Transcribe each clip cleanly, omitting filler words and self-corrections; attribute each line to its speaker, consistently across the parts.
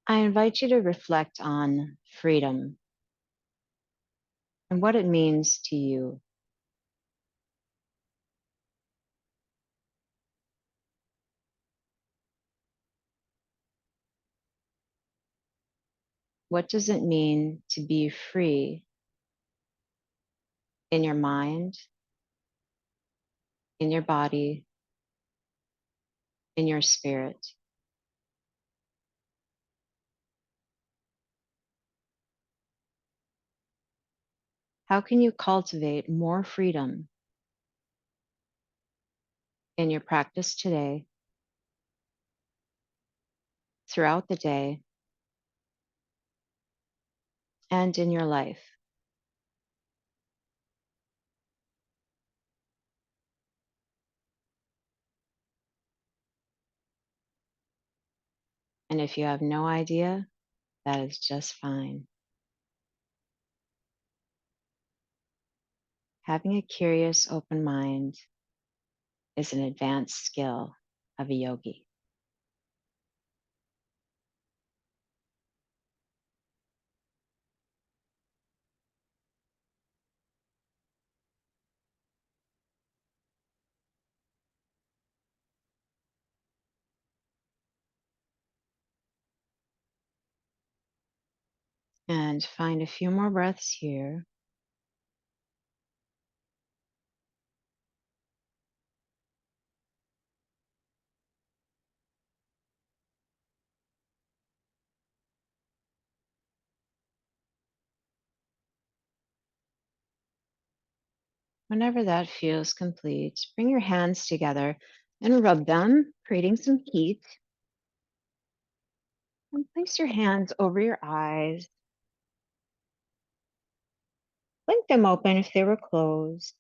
Speaker 1: I invite you to reflect on freedom and what it means to you. What does it mean to be free in your mind, in your body, in your spirit? How can you cultivate more freedom in your practice today, throughout the day, and in your life? And if you have no idea, that is just fine. Having a curious, open mind is an advanced skill of a yogi. And find a few more breaths here. Whenever that feels complete, bring your hands together and rub them, creating some heat. And place your hands over your eyes. Blink them open if they were closed,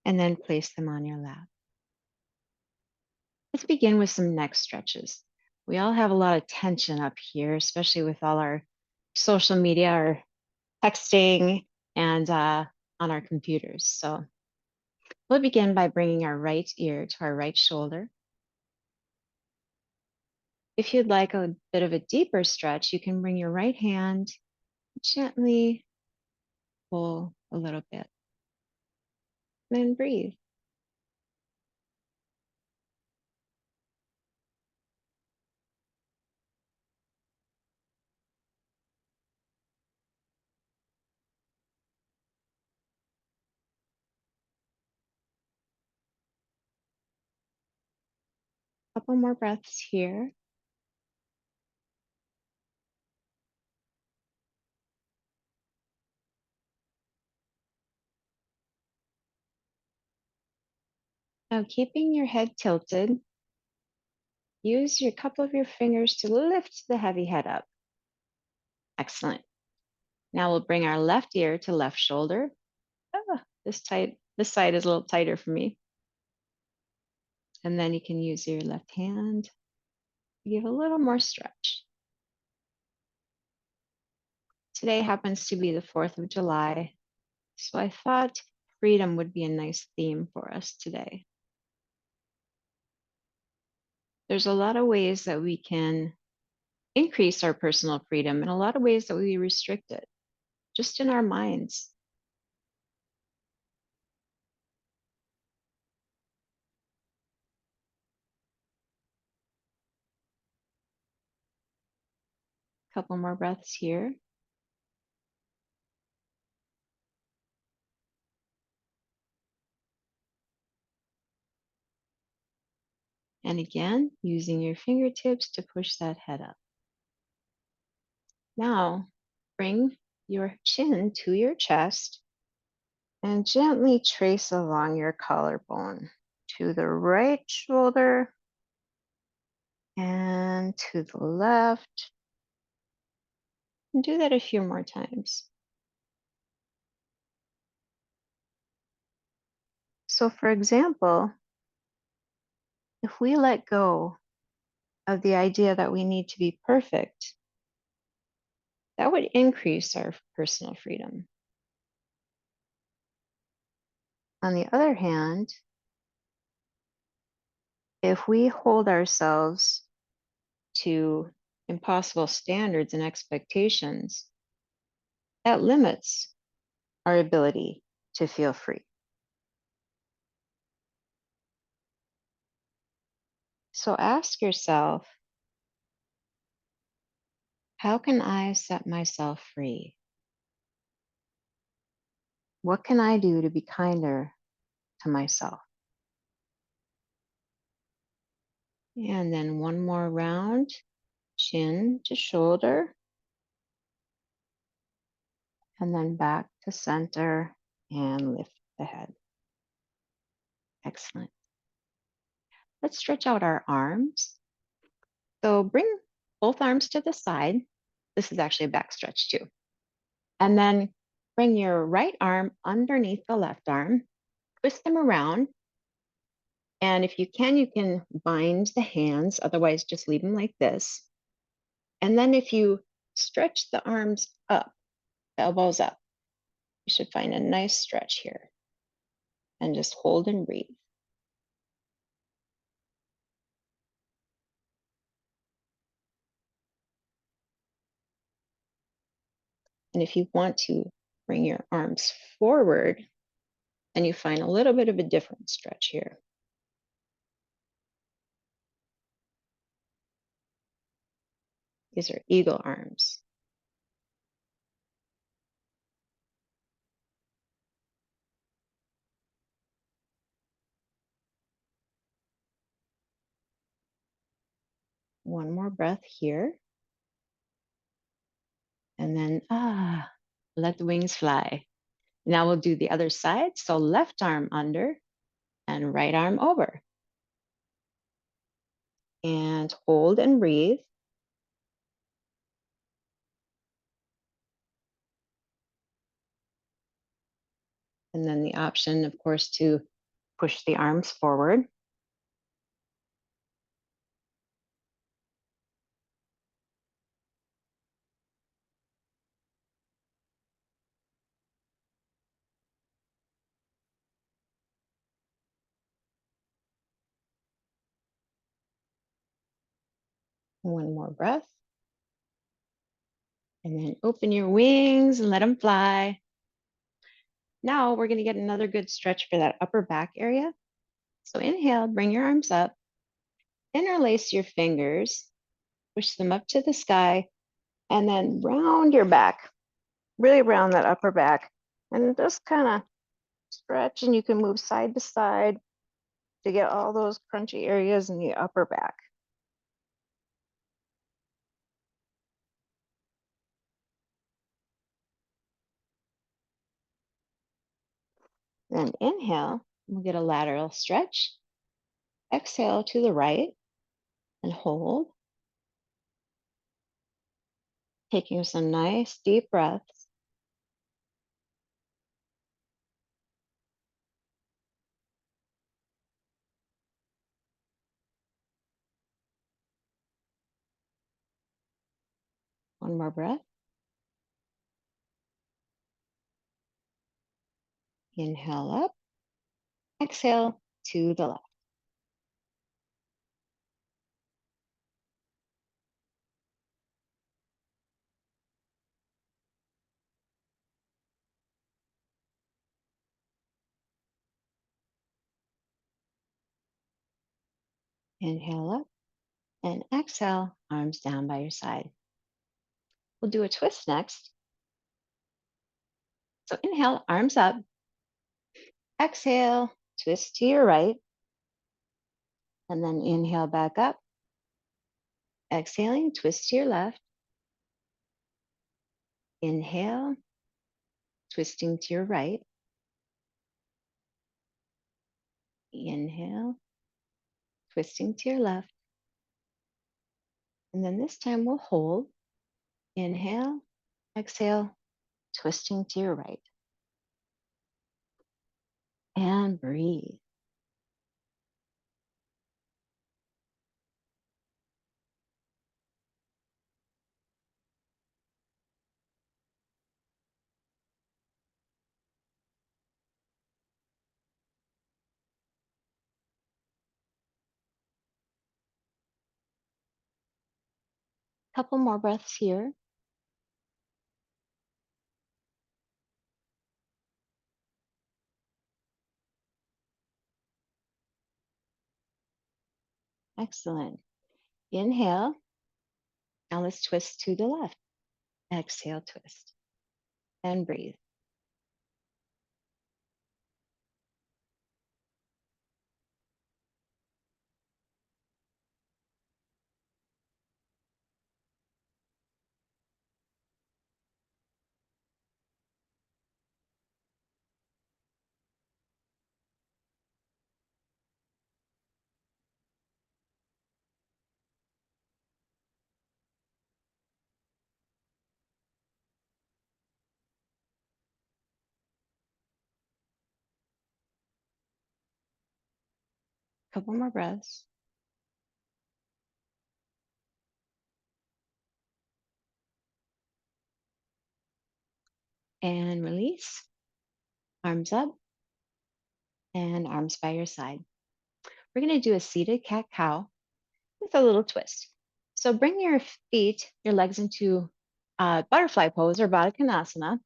Speaker 1: and then place them on your lap. Let's begin with some neck stretches. We all have a lot of tension up here, especially with all our social media or texting and on our computers. So we'll begin by bringing our right ear to our right shoulder. If you'd like a bit of a deeper stretch, you can bring your right hand, gently pull a little bit, then breathe. Couple more breaths here. Now, keeping your head tilted, use your couple of your fingers to lift the heavy head up. Excellent. Now we'll bring our left ear to left shoulder. This side is a little tighter for me. And then you can use your left hand to give a little more stretch. Today happens to be the 4th of July, so I thought freedom would be a nice theme for us today. There's a lot of ways that we can increase our personal freedom and a lot of ways that we restrict it, just in our minds. Couple more breaths here. And again, using your fingertips to push that head up. Now, bring your chin to your chest and gently trace along your collarbone to the right shoulder and to the left. And do that a few more times. So, for example, if we let go of the idea that we need to be perfect, that would increase our personal freedom. On the other hand, if we hold ourselves to impossible standards and expectations, that limits our ability to feel free. So ask yourself, how can I set myself free? What can I do to be kinder to myself? And then one more round, chin to shoulder, and then back to center and lift the head. Excellent. Let's stretch out our arms. So bring both arms to the side. This is actually a back stretch too. And then bring your right arm underneath the left arm, twist them around. And if you can bind the hands, otherwise just leave them like this. And then if you stretch the arms up, the elbows up, you should find a nice stretch here. And just hold and breathe. And if you want to bring your arms forward, then you find a little bit of a different stretch here. These are eagle arms. One more breath here. And then, let the wings fly. Now we'll do the other side. So left arm under and right arm over. And hold and breathe. And then the option, of course, to push the arms forward. One more breath. And then open your wings and let them fly. Now we're going to get another good stretch for that upper back area. So inhale, bring your arms up, interlace your fingers, push them up to the sky, and then round your back, really round that upper back, and just kind of stretch, and you can move side to side to get all those crunchy areas in the upper back. Then inhale, we'll get a lateral stretch. Exhale to the right and hold, taking some nice deep breaths. One more breath. Inhale up, exhale to the left. Inhale up and exhale, arms down by your side. We'll do a twist next. So inhale, arms up. Exhale, twist to your right. And then inhale back up. Exhaling, twist to your left. Inhale, twisting to your right. Inhale, twisting to your left. And then this time we'll hold. Inhale, exhale, twisting to your right. And breathe. Couple more breaths here. Excellent. Inhale. Now let's twist to the left. Exhale, twist, and breathe. Couple more breaths. And release. Arms up and arms by your side. We're going to do a seated cat cow with a little twist. So bring your feet, your legs into butterfly pose or Baddha Konasana,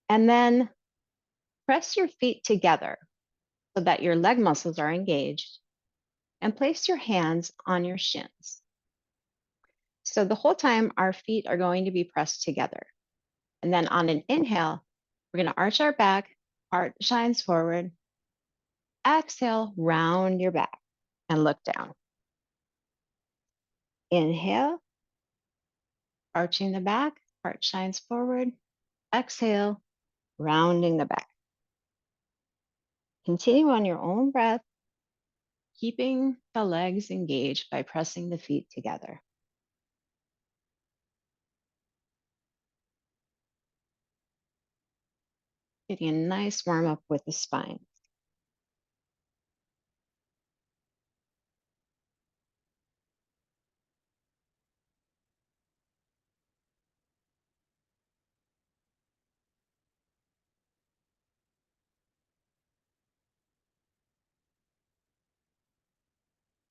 Speaker 1: and then press your feet together so that your leg muscles are engaged, and place your hands on your shins. So the whole time our feet are going to be pressed together. And then on an inhale, we're going to arch our back, heart shines forward. Exhale, round your back and look down. Inhale, arching the back, heart shines forward. Exhale, rounding the back. Continue on your own breath, keeping the legs engaged by pressing the feet together. Getting a nice warm up with the spine.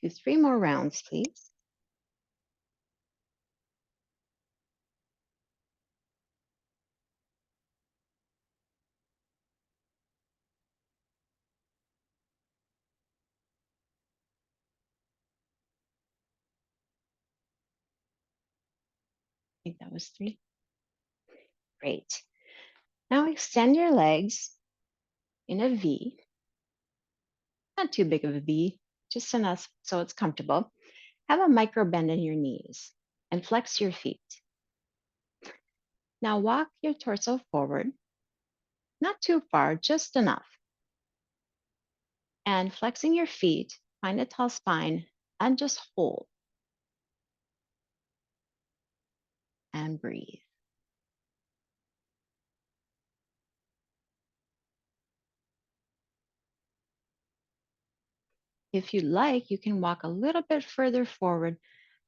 Speaker 1: Do 3 more rounds, please. I think that was 3. Great. Now extend your legs in a V. Not too big of a V, just enough so it's comfortable. Have a micro bend in your knees and flex your feet. Now walk your torso forward, not too far, just enough. And flexing your feet, find a tall spine and just hold and breathe. If you like, you can walk a little bit further forward,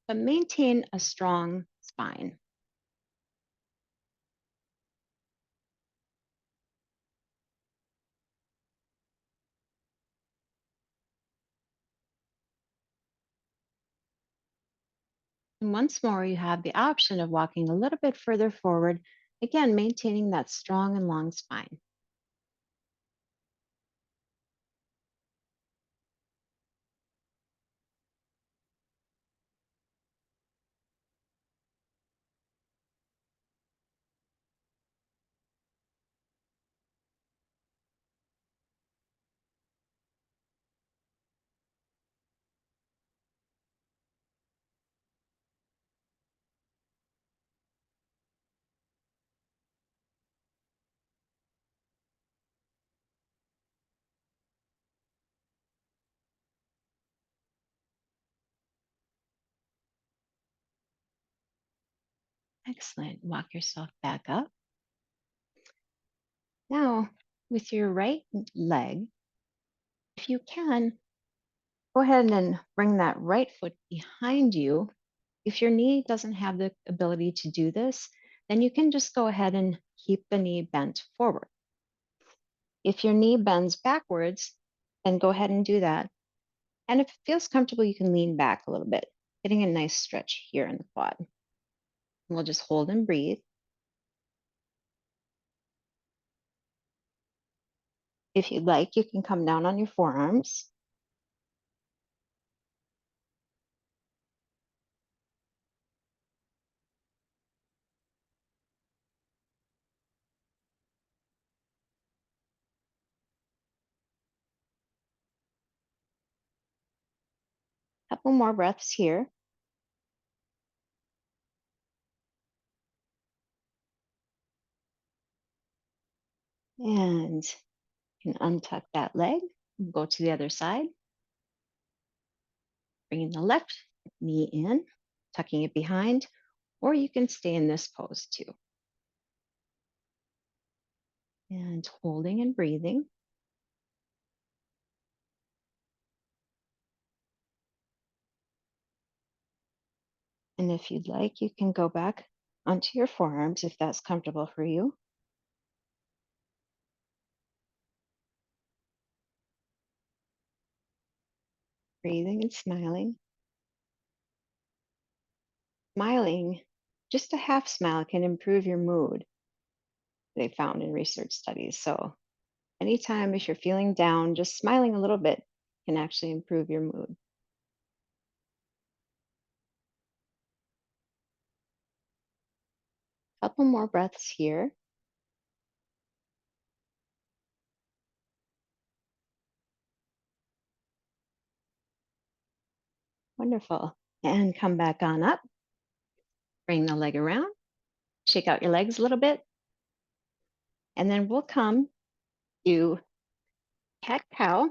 Speaker 1: but maintain a strong spine. And once more, you have the option of walking a little bit further forward, again, maintaining that strong and long spine. Excellent. Walk yourself back up. Now, with your right leg, if you can, go ahead and bring that right foot behind you. If your knee doesn't have the ability to do this, then you can just go ahead and keep the knee bent forward. If your knee bends backwards, then go ahead and do that. And if it feels comfortable, you can lean back a little bit. getting a nice stretch here in the quad. We'll just hold and breathe. If you'd like, you can come down on your forearms. Couple more breaths here. And you can untuck that leg and go to the other side. Bringing the left knee in, tucking it behind, or you can stay in this pose too. And holding and breathing. And if you'd like, you can go back onto your forearms if that's comfortable for you. Breathing and smiling. Smiling, just a half smile can improve your mood, they found in research studies. So anytime if you're feeling down, just smiling a little bit can actually improve your mood. Couple more breaths here. Wonderful. And come back on up. Bring the leg around. Shake out your legs a little bit. And then we'll come to cat cow on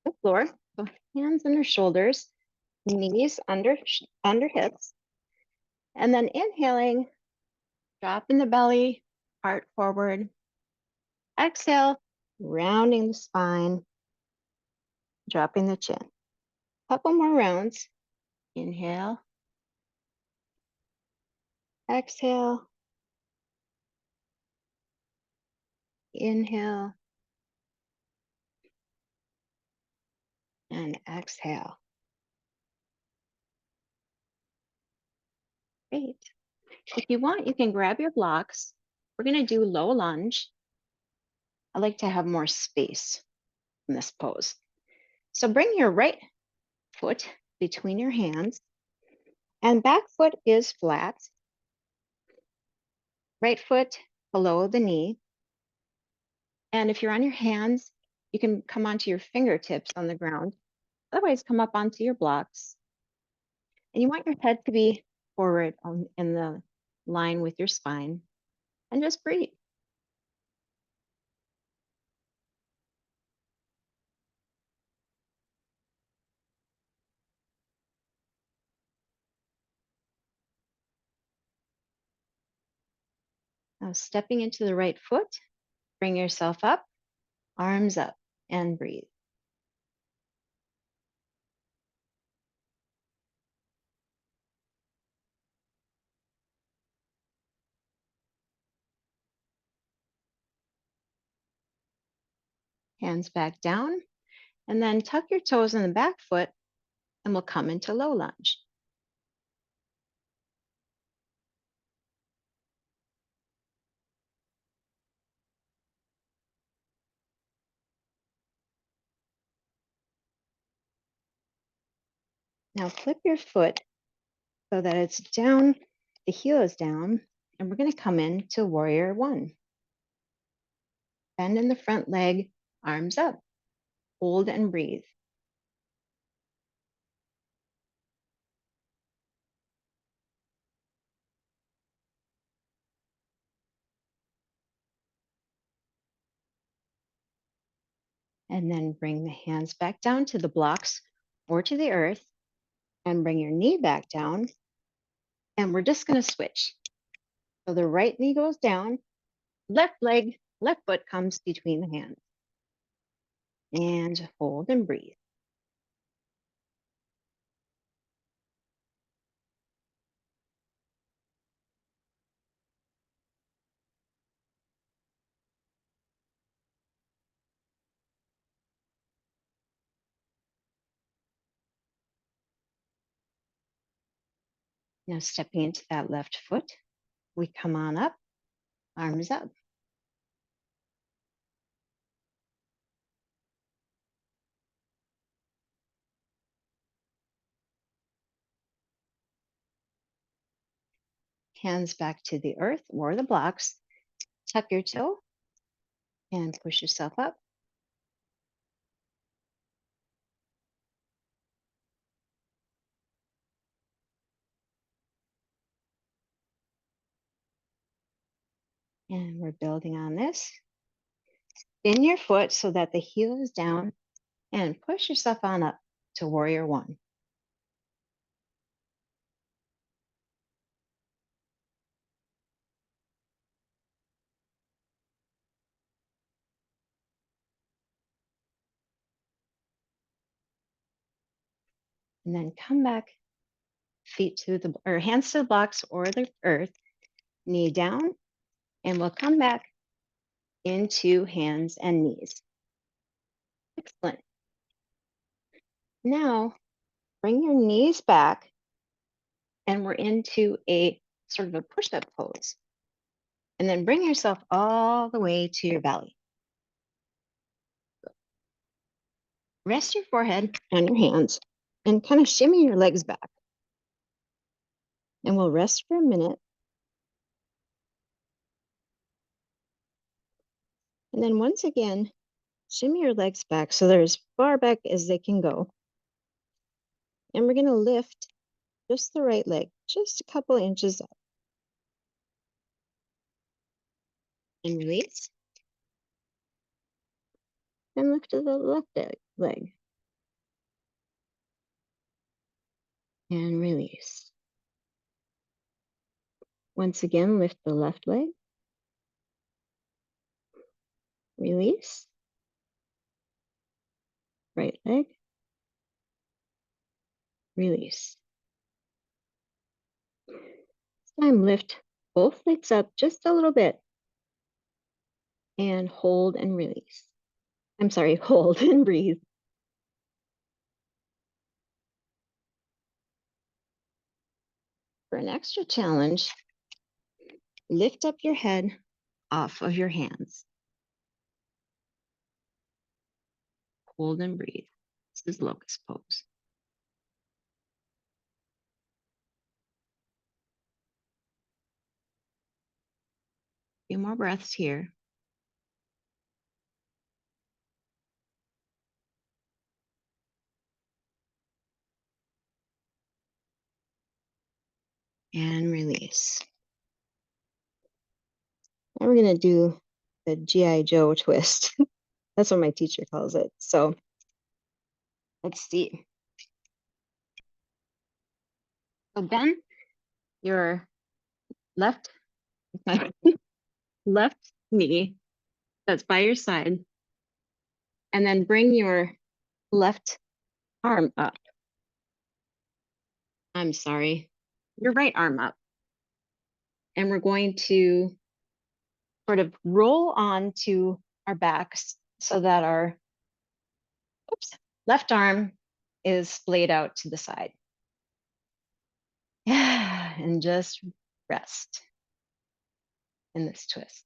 Speaker 1: the floor. So hands under shoulders, knees under hips. And then inhaling, drop in the belly, heart forward. Exhale, rounding the spine, dropping the chin. Couple more rounds. Inhale, exhale, inhale, and exhale. Great. If you want, you can grab your blocks. We're going to do low lunge. I like to have more space in this pose. So bring your right foot between your hands, and back foot is flat. Right foot below the knee. And if you're on your hands, you can come onto your fingertips on the ground. Otherwise, come up onto your blocks. And you want your head to be forward in the line with your spine. And just breathe. Now stepping into the right foot, bring yourself up, arms up, and breathe. Hands back down, and then tuck your toes in the back foot, and we'll come into low lunge. Now flip your foot so that it's down, the heel is down, and we're going to come into warrior one. Bend in the front leg, arms up, hold and breathe. And then bring the hands back down to the blocks or to the earth, and bring your knee back down. And we're just going to switch. So the right knee goes down, left leg, left foot comes between the hands. And hold and breathe. Now stepping into that left foot, we come on up, arms up. Hands back to the earth or the blocks. Tuck your toe and push yourself up. And we're building on this. Bend your foot so that the heel is down and push yourself on up to warrior one. And then come back, feet to the, or hands to the blocks or the earth, knee down, and we'll come back into hands and knees. Excellent. Now, bring your knees back and we're into a sort of a push-up pose. And then bring yourself all the way to your belly. Rest your forehead on your hands and kind of shimmy your legs back. And we'll rest for a minute. And then once again, shimmy your legs back so they're as far back as they can go. And we're going to lift just the right leg, just a couple inches up. And release. And lift to the left leg. And release. Once again, lift the left leg. Release. Right leg. Release. This time, lift both legs up just a little bit. And hold and release. I'm sorry, hold and breathe. For an extra challenge, lift up your head off of your hands. Hold and breathe. This is locust pose. A few more breaths here. And release. Now we're going to do the G.I. Joe twist. That's what my teacher calls it. So let's see. So bend your left left knee that's by your side, and then bring your left arm up. I'm sorry, your right arm up. And we're going to sort of roll onto our backs so that our left arm is splayed out to the side. And just rest in this twist.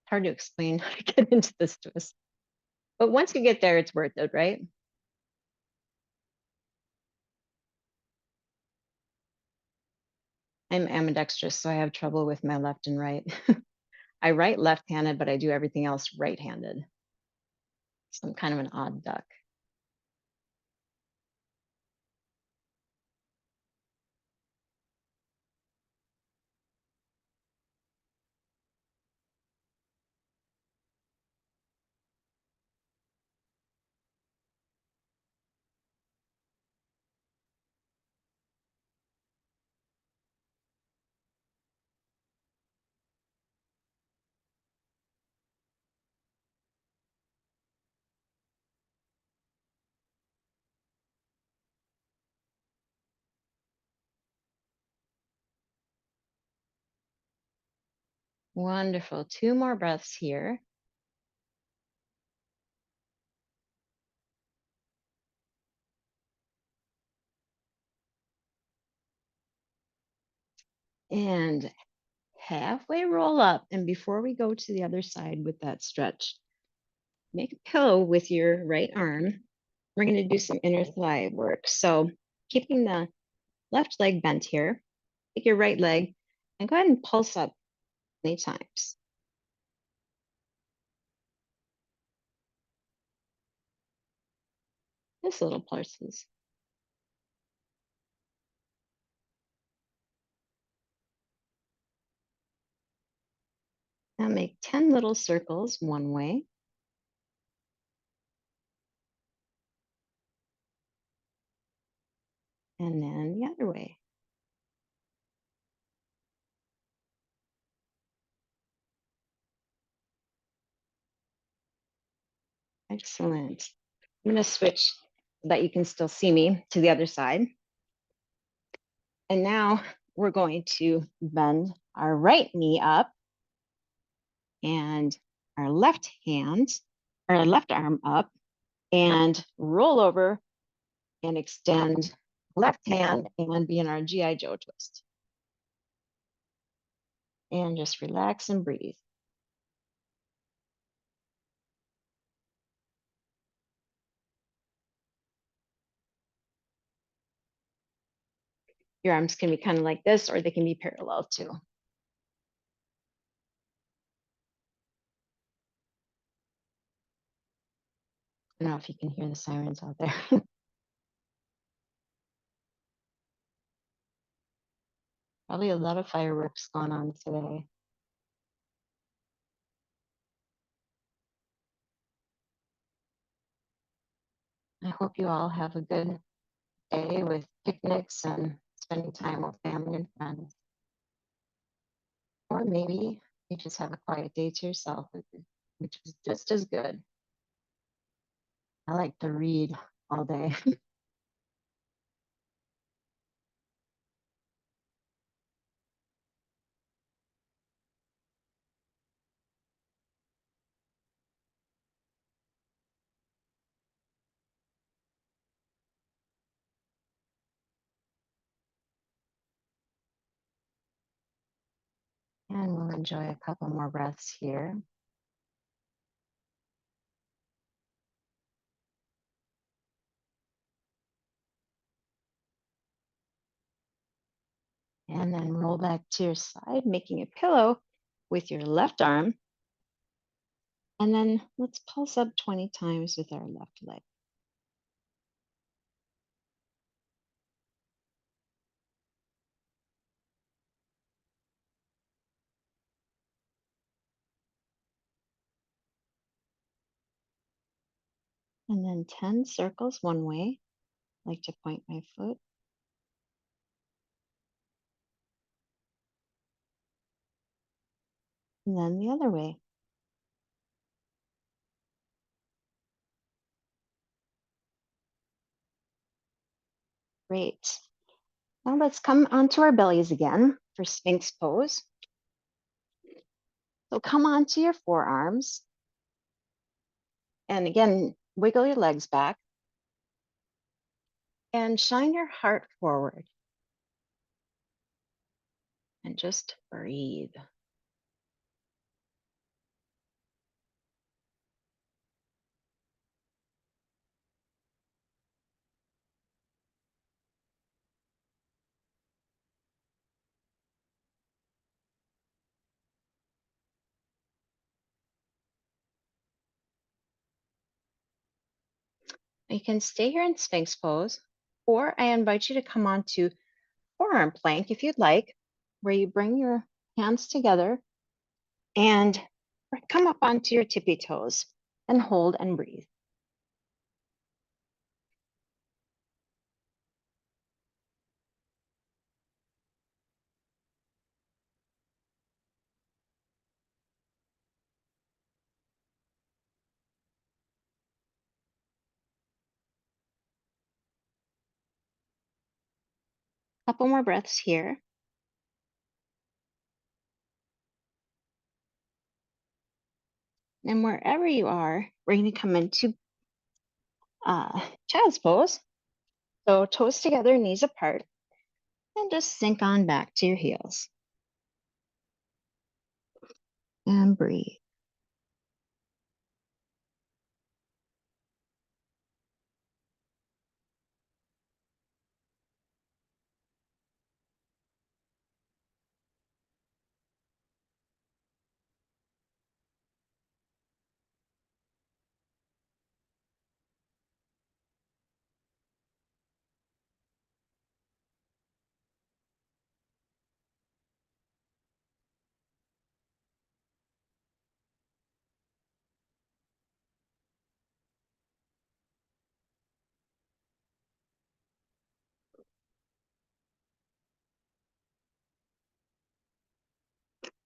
Speaker 1: Hard to explain how to get into this twist. But once you get there, it's worth it, right? I'm ambidextrous, so I have trouble with my left and right. I write left-handed, but I do everything else right-handed. So I'm kind of an odd duck. Wonderful. 2 more breaths here. And halfway roll up. And before we go to the other side with that stretch, make a pillow with your right arm. We're going to do some inner thigh work. So keeping the left leg bent here, take your right leg and go ahead and pulse up many times. Just little pulses. Now make 10 little circles one way. And then the other way. Excellent. I'm going to switch so that you can still see me to the other side. And now we're going to bend our right knee up and our left hand, or left arm up, and roll over and extend left hand and be in our G.I. Joe twist. And just relax and breathe. Your arms can be kind of like this, or they can be parallel too. I don't know if you can hear the sirens out there. Probably a lot of fireworks going on today. I hope you all have a good day with picnics and spending time with family and friends. Or maybe you just have a quiet day to yourself, which is just as good. I like to read all day. And we'll enjoy a couple more breaths here. And then roll back to your side, making a pillow with your left arm. And then let's pulse up 20 times with our left leg. And then 10 circles one way. I like to point my foot. And then the other way. Great. Now let's come onto our bellies again for Sphinx pose. So come onto your forearms. And again, wiggle your legs back and shine your heart forward. And just breathe. You can stay here in Sphinx pose, or I invite you to come onto forearm plank if you'd like, where you bring your hands together and come up onto your tippy toes and hold and breathe. Couple more breaths here. And wherever you are, we're going to come into child's pose. So toes together, knees apart, and just sink on back to your heels. and breathe.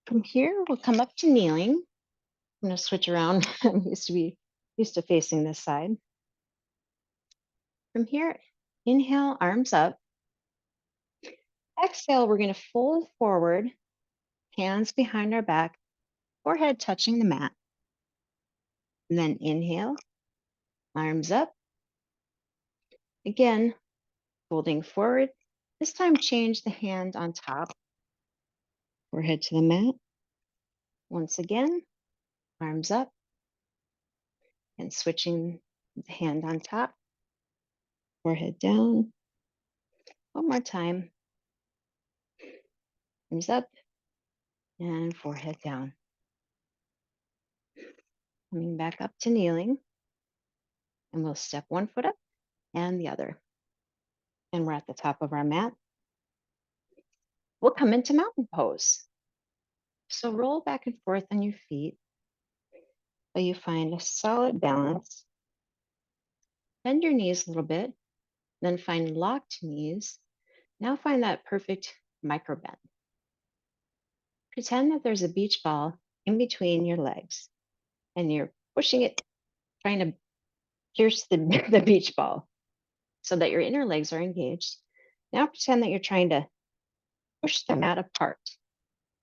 Speaker 1: From here, we'll come up to kneeling. I'm going to switch around. I'm used to facing this side. From here, inhale, arms up. Exhale, we're going to fold forward, hands behind our back, forehead touching the mat. And then inhale, arms up. Again, folding forward. This time, change the hand on top, forehead to the mat. Once again, arms up and switching the hand on top, forehead down. One more time. Arms up and forehead down. Coming back up to kneeling. And we'll step one foot up and the other. And we're at the top of our mat. We'll come into mountain pose. So roll back and forth on your feet so you find a solid balance. Bend your knees a little bit, then find locked knees. Now find that perfect micro bend. Pretend that there's a beach ball in between your legs and you're pushing it, trying to pierce the, the beach ball so that your inner legs are engaged. Now pretend that you're trying to push the mat apart.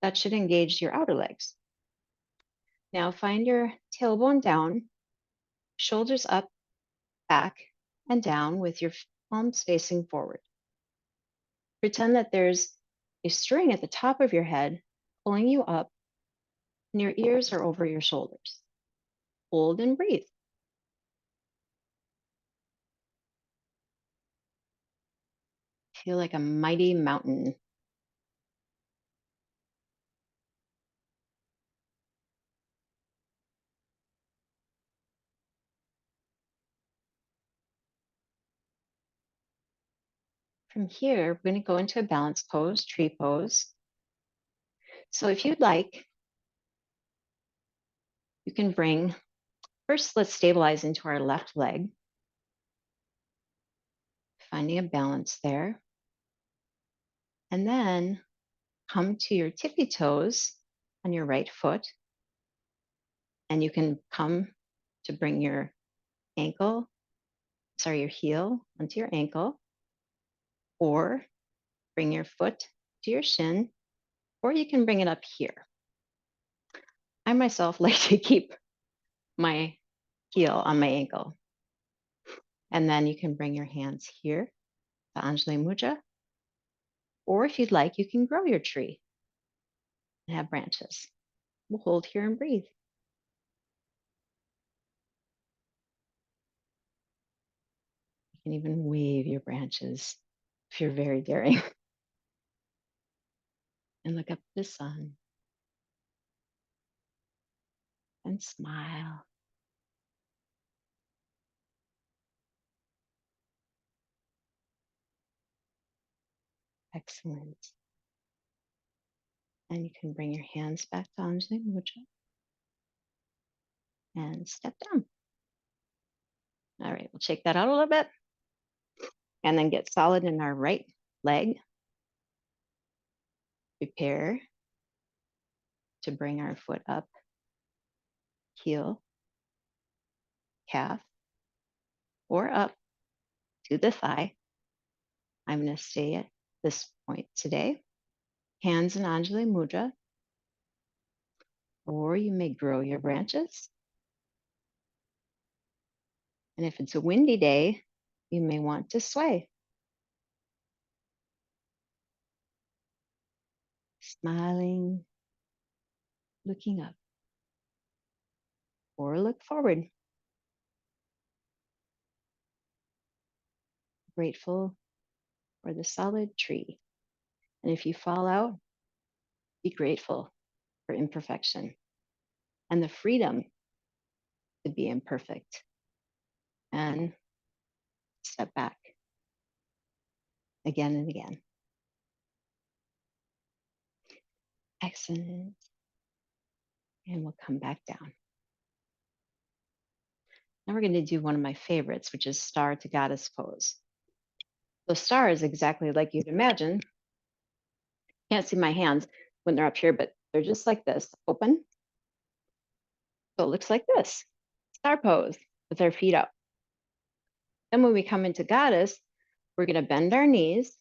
Speaker 1: That should engage your outer legs. Now find your tailbone down, shoulders up, back, and down with your palms facing forward. Pretend that there's a string at the top of your head pulling you up, and your ears are over your shoulders. Hold and breathe. Feel like a mighty mountain. From here, we're going to go into a balance pose, tree pose. So if you'd like, you can bring, first let's stabilize into our left leg, finding a balance there. And then come to your tippy toes on your right foot. And you can come to bring your your heel onto your ankle, or bring your foot to your shin, or you can bring it up here. I myself like to keep my heel on my ankle. And then you can bring your hands here to Anjali Mudra. Or if you'd like, you can grow your tree and have branches. We'll hold here and breathe. You can even wave your branches if you're very daring. And look up at the sun and smile. Excellent. And you can bring your hands back to Anjali Mudra and step down. All right, we'll shake that out a little bit and then get solid in our right leg. Prepare to bring our foot up, heel, calf, or up to the thigh. I'm going to stay at this point today. Hands in Anjali Mudra, or you may grow your branches. And if it's a windy day, you may want to sway. Smiling, looking up. or look forward. Grateful for the solid tree. And if you fall out, be grateful for imperfection and the freedom to be imperfect, and step back again and again. Excellent. And we'll come back down. Now we're going to do one of my favorites, which is star to goddess pose. So star is exactly like you'd imagine. Can't see my hands when they're up here, but they're just like this, open. So it looks like this, star pose with our feet up. Then when we come into goddess, we're going to bend our knees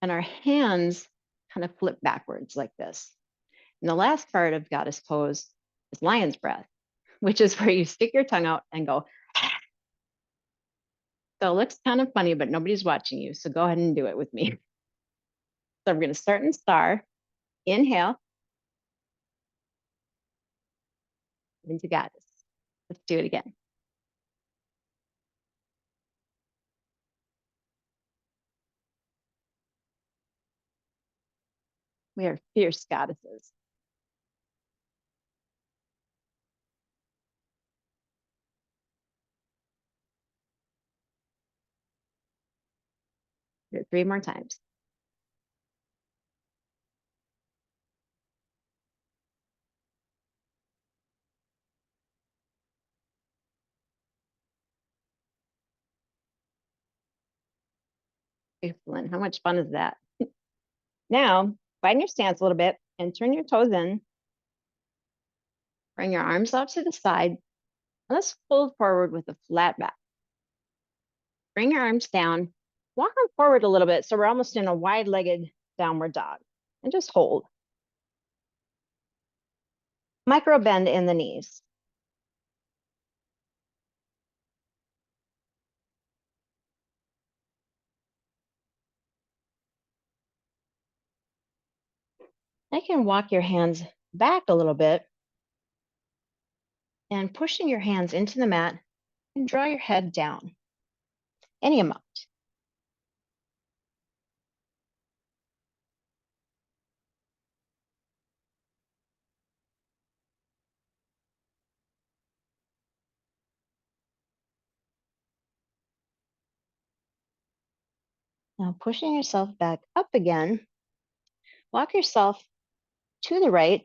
Speaker 1: and our hands kind of flip backwards like this. And the last part of goddess pose is lion's breath, which is where you stick your tongue out and go. So it looks kind of funny, but nobody's watching you. So go ahead and do it with me. So we're going to start in star. Inhale into goddess. Let's do it again. We are fierce goddesses. Do it 3 more times. Excellent. How much fun is that? Now, widen your stance a little bit and turn your toes in. Bring your arms out to the side. Let's fold forward with a flat back. Bring your arms down. Walk them forward a little bit so we're almost in a wide-legged downward dog. And just hold. Micro bend in the knees. I can walk your hands back a little bit and pushing your hands into the mat and draw your head down. Any amount. Now pushing yourself back up again, walk yourself to the right,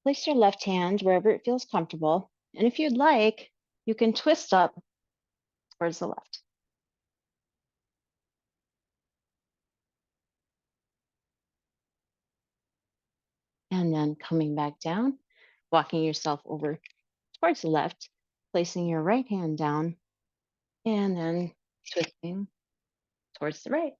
Speaker 1: place your left hand wherever it feels comfortable. And if you'd like, you can twist up towards the left. And then coming back down, walking yourself over towards the left, placing your right hand down, and then twisting towards the right.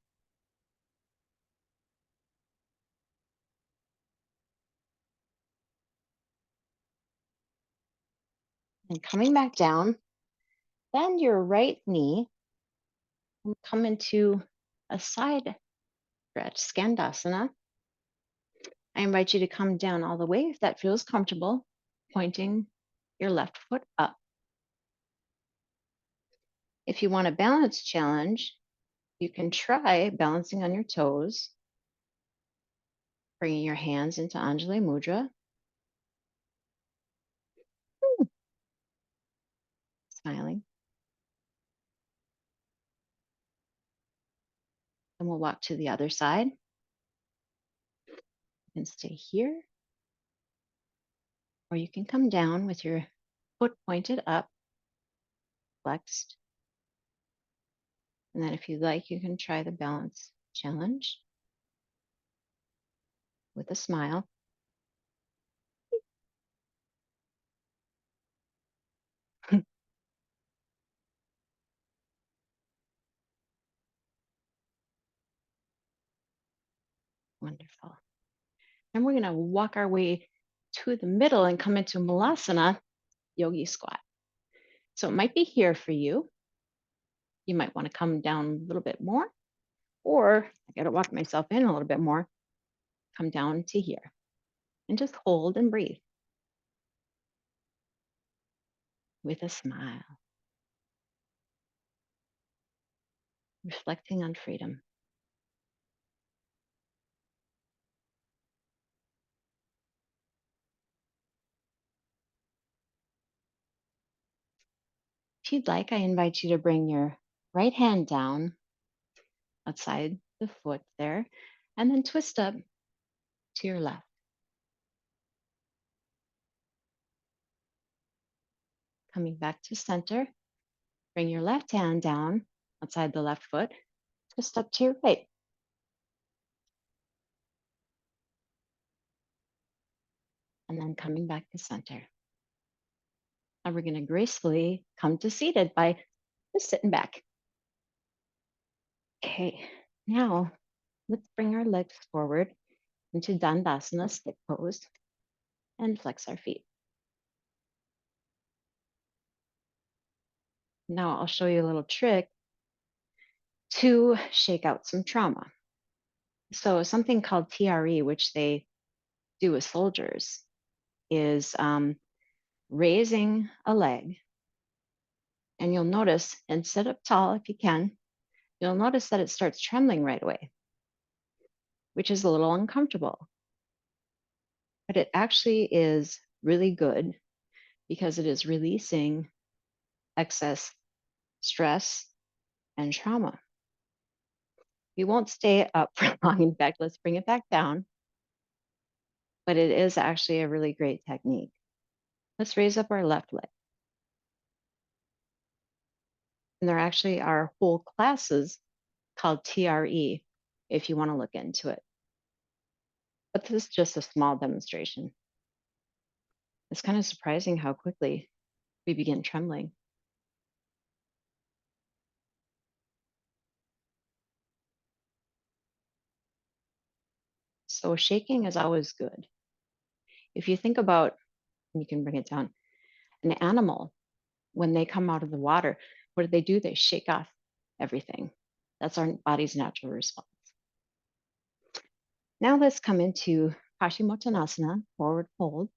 Speaker 1: And coming back down, bend your right knee and come into a side stretch, Skandasana. I invite you to come down all the way if that feels comfortable, pointing your left foot up. If you want a balance challenge, you can try balancing on your toes, bringing your hands into Anjali Mudra. Smiling. And we'll walk to the other side. You can stay here, or you can come down with your foot pointed up, flexed. And then if you'd like, you can try the balance challenge with a smile. Wonderful. And we're going to walk our way to the middle and come into Malasana, yogi squat. So it might be here for you. You might want to come down a little bit more, or I got to walk myself in a little bit more, come down to here and just hold and breathe. with a smile, reflecting on freedom. If you'd like, I invite you to bring your right hand down outside the foot there, and then twist up to your left. Coming back to center, bring your left hand down outside the left foot, twist up to your right. And then coming back to center. And we're going to gracefully come to seated by just sitting back. Okay, now let's bring our legs forward into Dandasana, stick pose, and flex our feet. Now I'll show you a little trick to shake out some trauma. So something called TRE, which they do with soldiers, is raising a leg. And you'll notice, and sit up tall if you can, you'll notice that it starts trembling right away, which is a little uncomfortable. But it actually is really good because it is releasing excess stress and trauma. You won't stay up for long. In fact, let's bring it back down. But it is actually a really great technique. Let's raise up our left leg. And there actually are whole classes called TRE if you want to look into it. But this is just a small demonstration. It's kind of surprising how quickly we begin trembling. So shaking is always good. If you think about, you can bring it down, an animal, when they come out of the water, what do? They shake off everything. That's our body's natural response. Now let's come into Paschimottanasana, forward fold.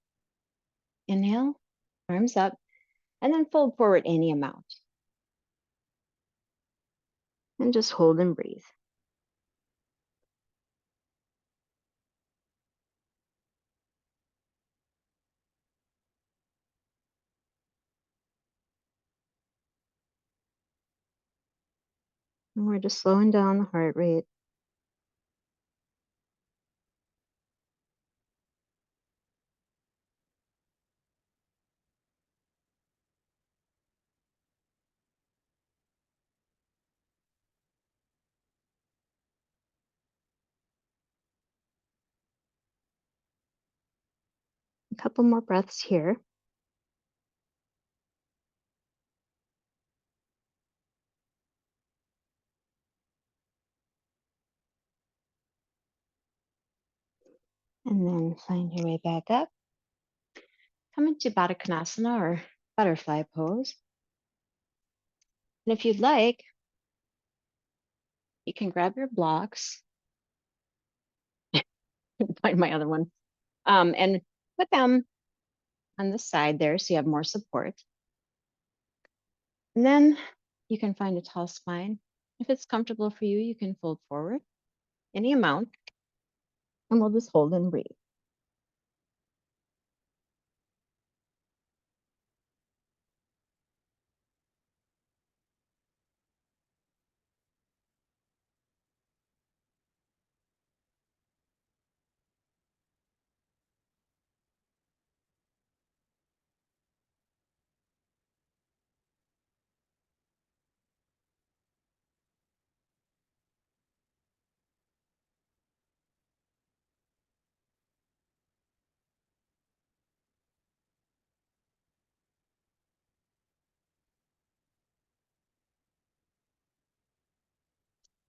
Speaker 1: Inhale, arms up, and then fold forward any amount. And just hold and breathe. And we're just slowing down the heart rate. A couple more breaths here. And then find your way back up. Come into Baddha Konasana or butterfly pose. And if you'd like, you can grab your blocks, find my other one, and put them on the side there so you have more support. And then you can find a tall spine. If it's comfortable for you, you can fold forward any amount, and we'll just hold and breathe.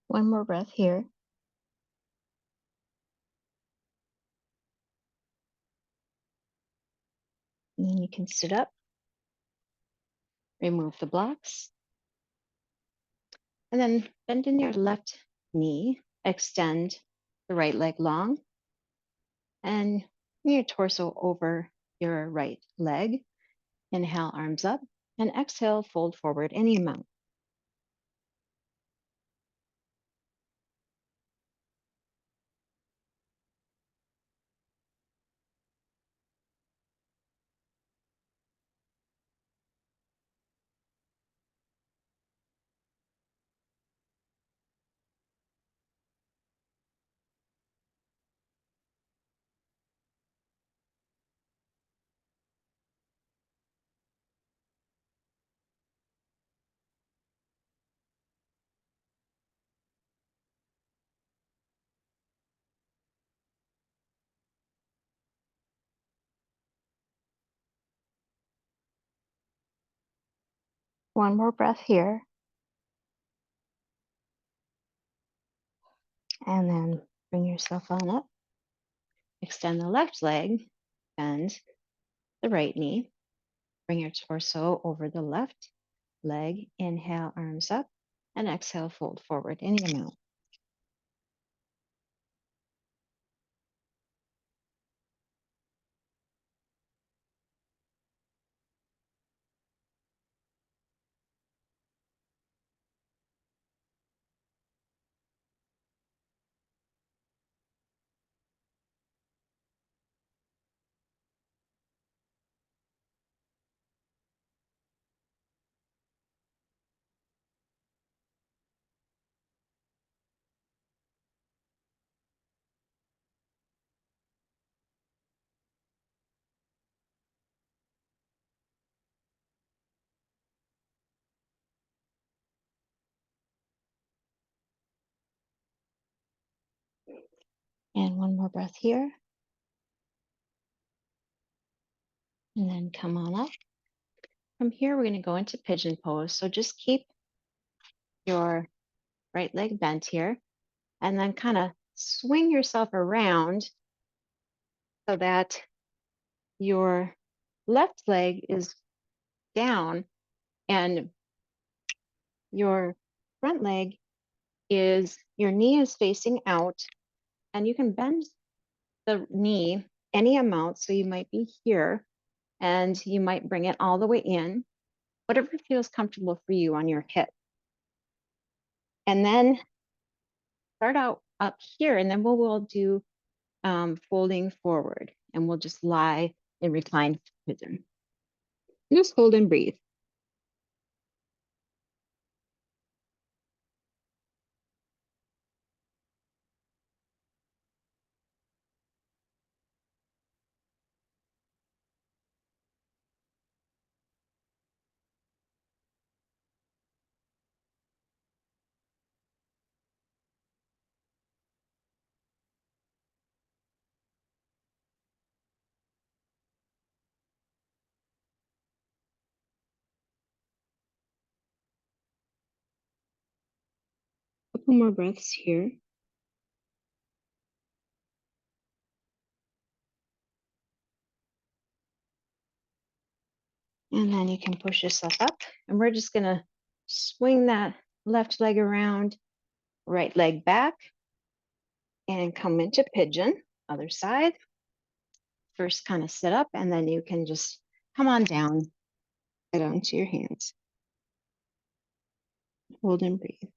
Speaker 1: One more breath here. And then you can sit up, remove the blocks, and then bend in your left knee, extend the right leg long, and bring your torso over your right leg. Inhale, arms up, And exhale, fold forward any amount. One more breath here. And then bring yourself on up. Extend the left leg, bend the right knee. Bring your torso over the left leg. Inhale, arms up. And exhale, fold forward any amount. And one more breath here. And then come on up. From here, we're going to go into pigeon pose. So just keep your right leg bent here and then kind of swing yourself around so that your left leg is down and your front leg is, your knee is facing out, and you can bend the knee any amount. So you might be here and you might bring it all the way in, whatever feels comfortable for you on your hip. And then start out up here, and then we'll do folding forward, and we'll just lie in reclined position. Just hold and breathe. Couple more breaths here. And then you can push yourself up, and we're just gonna swing that left leg around, right leg back, and come into pigeon, other side. First kind of sit up, and then you can just come on down, get onto your hands. Hold and breathe.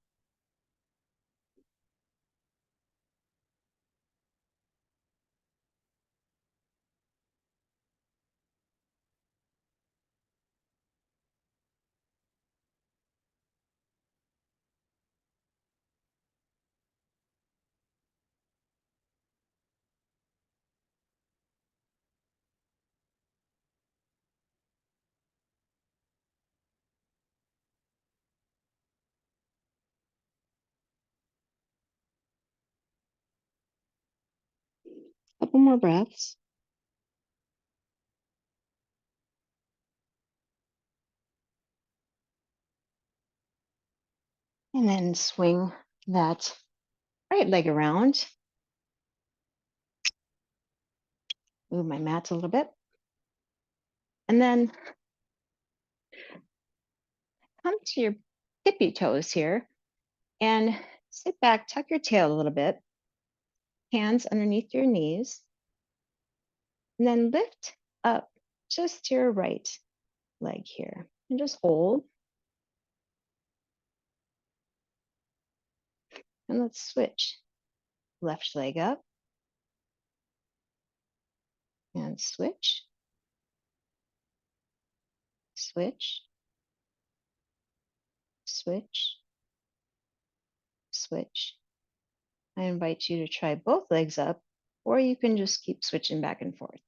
Speaker 1: Couple more breaths. And then swing that right leg around. Move my mat a little bit. And then come to your tippy toes here and sit back, tuck your tail a little bit, hands underneath your knees, and then lift up just your right leg here. and just hold. And let's switch. Left leg up and switch, switch, switch, switch. I invite you to try both legs up, or you can just keep switching back and forth.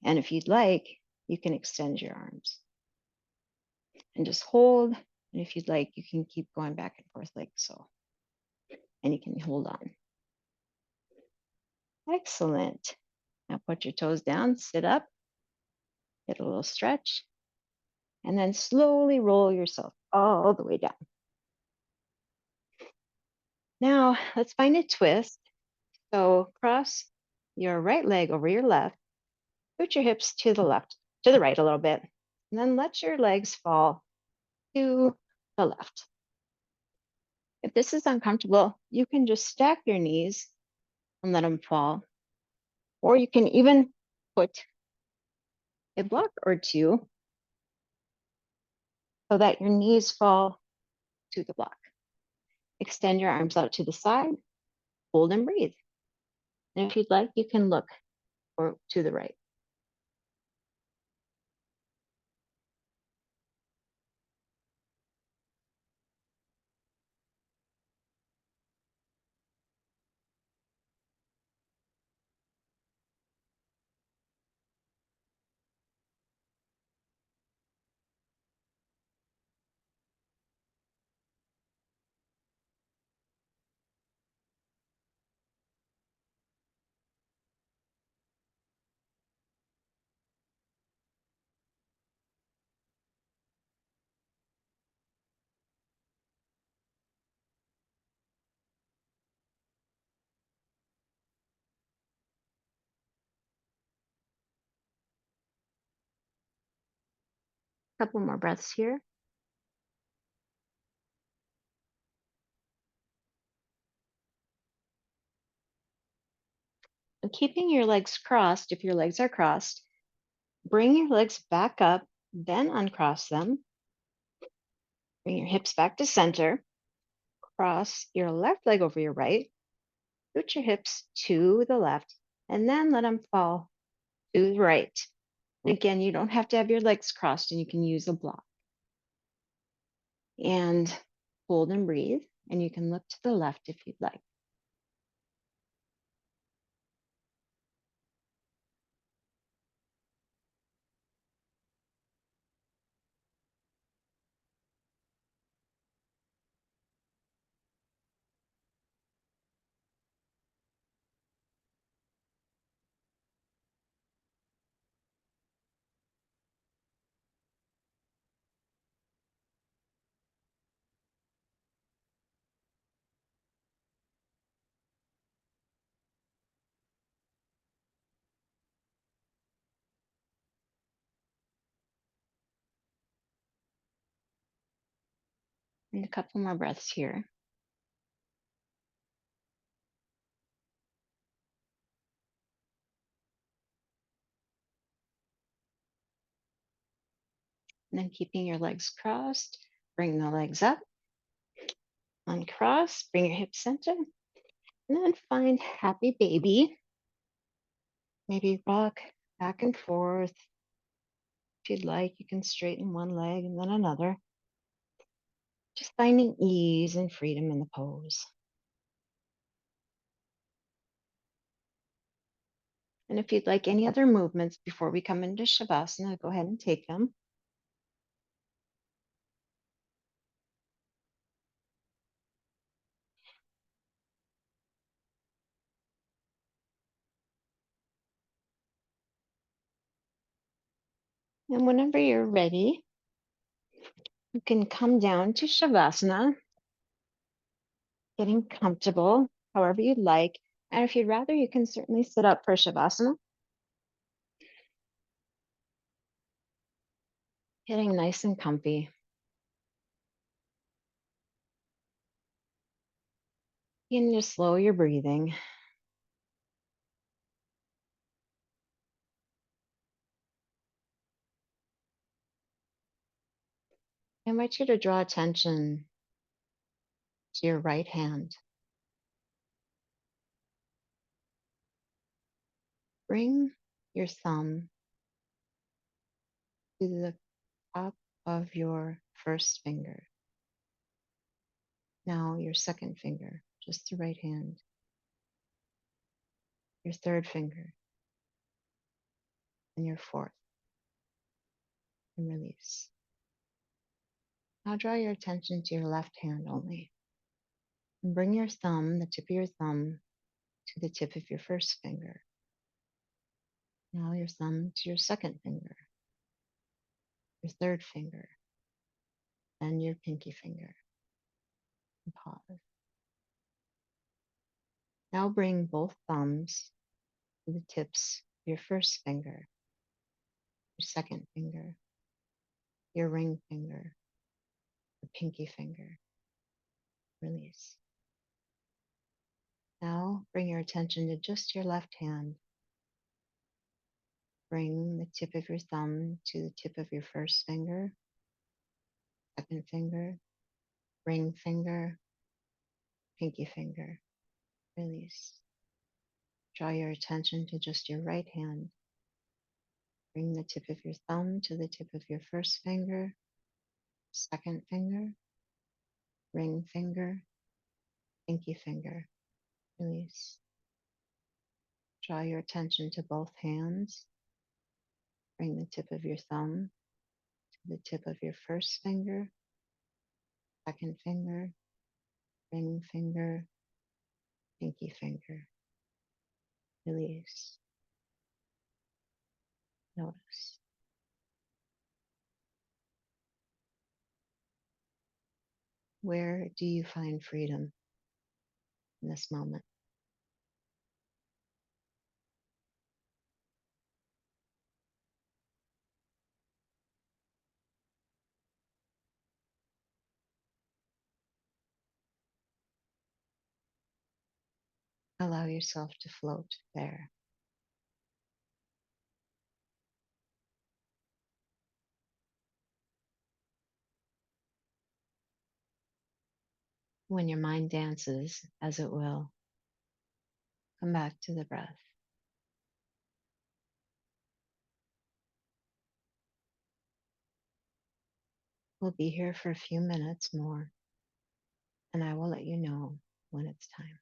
Speaker 1: And if you'd like, you can extend your arms and just hold. And if you'd like, you can keep going back and forth like so. And you can hold on. Excellent. Now put your toes down, sit up, get a little stretch, and then slowly roll yourself all the way down. Now let's find a twist. So cross your right leg over your left, put your hips to the left, to the right a little bit, and then let your legs fall to the left. If this is uncomfortable, you can just stack your knees and let them fall, or you can even put a block or two so that your knees fall to the block. Extend your arms out to the side, hold and breathe. And if you'd like, you can look or to the right. A couple more breaths here. And keeping your legs crossed, if your legs are crossed, bring your legs back up, then uncross them. Bring your hips back to center. Cross your left leg over your right. Put your hips to the left, and then let them fall to the right. Again, you don't have to have your legs crossed, and you can use a block. And hold and breathe, and you can look to the left if you'd like. And a couple more breaths here. And then keeping your legs crossed, bring the legs up, uncross, bring your hips center, and then find happy baby. Maybe rock back and forth. If you'd like, you can straighten one leg and then another. Just finding ease and freedom in the pose. And if you'd like any other movements before we come into Shavasana, go ahead and take them. And whenever you're ready, you can come down to Shavasana, getting comfortable, however you'd like. And if you'd rather, you can certainly sit up for Shavasana, getting nice and comfy. You can just slow your breathing. I invite you to draw attention to your right hand. Bring your thumb to the top of your first finger. Now your second finger, just the right hand. Your third finger and your fourth, and release. Now draw your attention to your left hand only. And bring your thumb, the tip of your thumb, to the tip of your first finger. Now your thumb to your second finger, your third finger, and your pinky finger. And pause. Now bring both thumbs to the tips of your first finger, your second finger, your ring finger, the pinky finger. Release. Now bring your attention to just your left hand. Bring the tip of your thumb to the tip of your first finger, second finger, ring finger, pinky finger. Release. Draw your attention to just your right hand. Bring the tip of your thumb to the tip of your first finger, second finger, ring finger, pinky finger. Release. Draw your attention to both hands. Bring the tip of your thumb to the tip of your first finger, second finger, ring finger, pinky finger. Release. Notice. Where do you find freedom in this moment? Allow yourself to float there. When your mind dances, as it will, come back to the breath. We'll be here for a few minutes more, and I will let you know when it's time.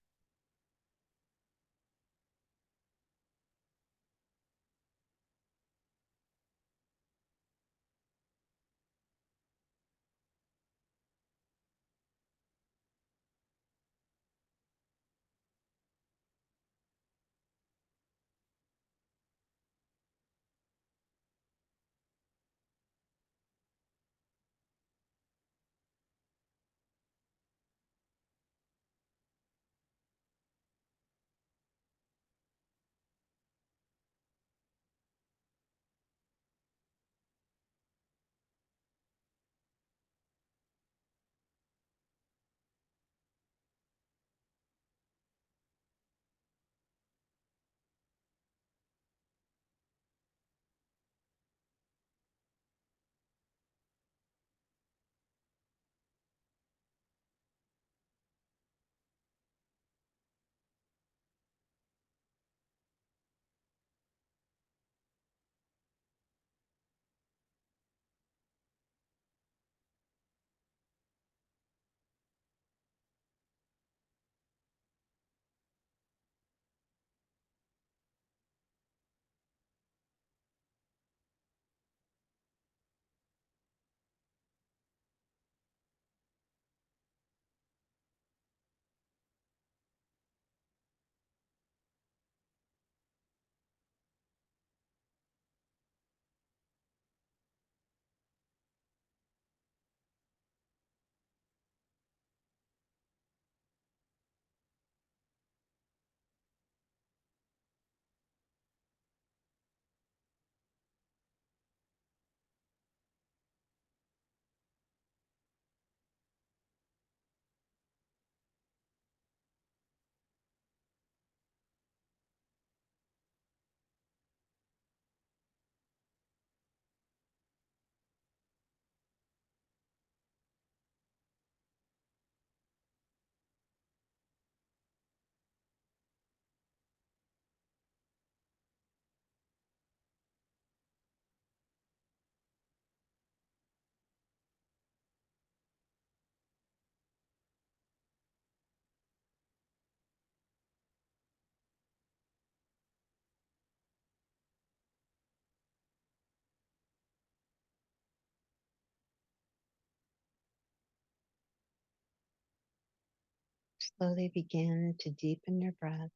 Speaker 1: Slowly begin to deepen your breath.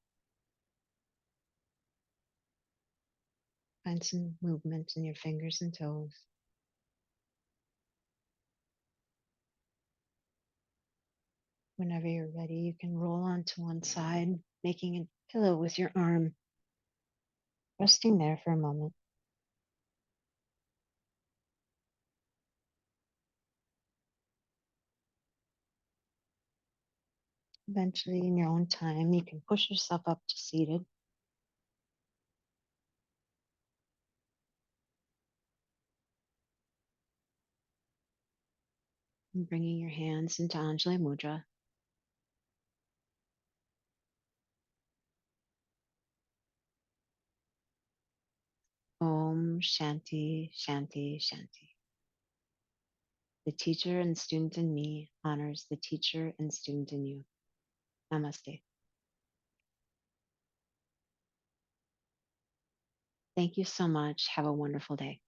Speaker 1: Find some movement in your fingers and toes. Whenever you're ready, you can roll onto one side, making a pillow with your arm, resting there for a moment. Eventually, in your own time, you can push yourself up to seated. And bringing your hands into Anjali Mudra. Om Shanti, Shanti, Shanti. The teacher and student in me honors the teacher and student in you. Namaste. Thank you so much. Have a wonderful day.